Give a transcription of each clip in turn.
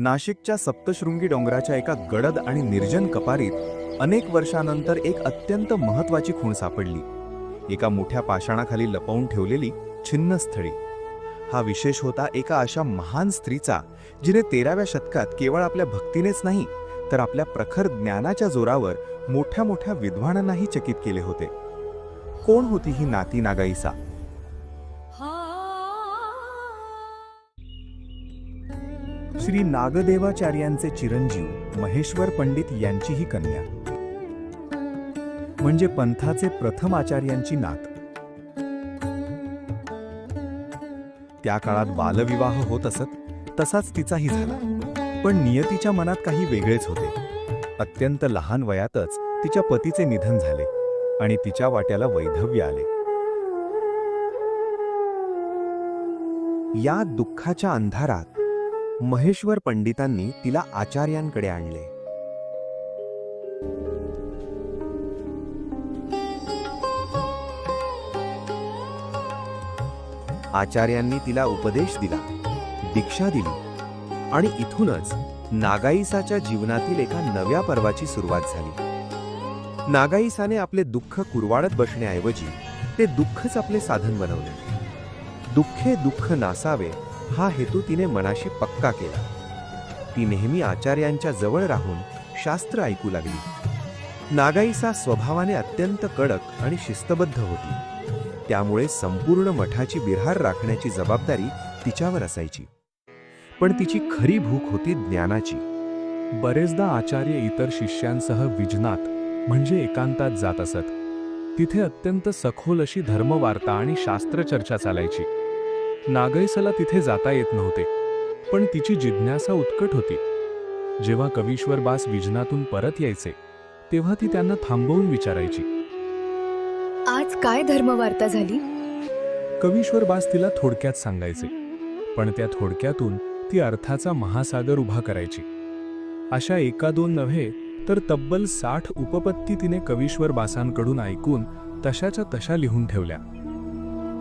नाशिकच्या सप्तशृंगी डोंगराच्या एका गडद आणि निर्जन कपारीत अनेक वर्षानंतर एक अत्यंत महत्त्वाची खूण सापडली, एका मोठ्या पाषाणाखाली लपवून ठेवलेली छिन्न स्थळी. हा विशेष होता एका अशा महान स्त्रीचा, जिने 13व्या शतकात केवळ आपल्या भक्तीनेच नाही तर आपल्या प्रखर ज्ञानाच्या जोरावर मोठ्या मोठ्या विद्वानांनाही चकित केले होते. कोण होती ही नाती नागाईसा? श्री नागदेवाचार्यांचे चिरंजीव महेश्वर पंडित यांची ही कन्या, म्हणजे पंथाचे प्रथम आचार्यांची नात. त्या काळात बालविवाह होत असत, तसाच तिचाही झाला. पण नियतीच्या मनात काही वेगळेच होते. अत्यंत लहान वयातच तिच्या पतीचे निधन झाले आणि तिच्या वाट्याला वैधव्य आले. या दुःखाच्या अंधारात महेश्वर पंडितांनी तिला आचार्यांकडे आणले. आचार्यांनी तिला उपदेश दिला, दीक्षा दिली आणि इथूनच नागाईसाच्या जीवनातील एका नव्या पर्वाची सुरुवात झाली. नागाईसाने आपले दुःख कुरवाळत बसण्याऐवजी ते दुःखच आपले साधन बनवले. दुःखे दुःख नासावे हा हेतू तिने मनाशी पक्का केला. ती नेहमी आचार्यांच्या जवळ राहून शास्त्र ऐकू लागली. नागाईसा स्वभावाने अत्यंत कडक आणि शिस्तबद्ध होती, त्यामुळे संपूर्ण मठाची बिऱ्हार राखण्याची जबाबदारी तिच्यावर असायची. पण तिची खरी भूक होती ज्ञानाची. बरेचदा आचार्य इतर शिष्यांसह विजनात म्हणजे एकांतात जात असत. तिथे अत्यंत सखोल अशी धर्मवार्ता आणि शास्त्रचर्चा चालायची. नागाईसाला तिथे जाता येत नव्हते, पण तिची जिज्ञासा उत्कट होती. जेव्हा कवीश्वरबास विजनातून परत यायचे, तेव्हा ती त्यांना थांबवून विचारायची, आज काय धर्मवार्ता झाली? कवीश्वरबास तिला थोडक्यात सांगायचे, पण त्या थोडक्यातून ती अर्थाचा महासागर उभा करायची. अशा एका दोन नव्हे तर तब्बल 60 उपपत्ती तिने कवीश्वरबासांकडून ऐकून तशाच्या तशा लिहून ठेवल्या.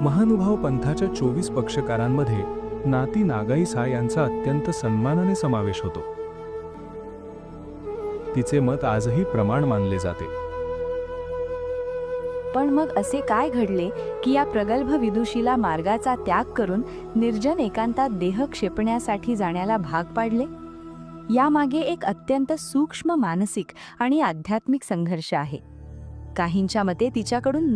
महानुभाव पंथाच्या 24 पक्षकारांमध्ये नाती नागाईसा यांचा अत्यंत सन्मानाने समावेश होतो. तिचे मत आजही प्रमाण मानले जाते. पण मग असे काय घडले की या प्रगल्भ विदुषीला मार्गाचा त्याग करून निर्जन एकांतात देह क्षेपण्यासाठी जाण्याला भाग पाडले? यामागे एक अत्यंत सूक्ष्म मानसिक आणि आध्यात्मिक संघर्ष आहे. काहींच्या मते तिच्याकडून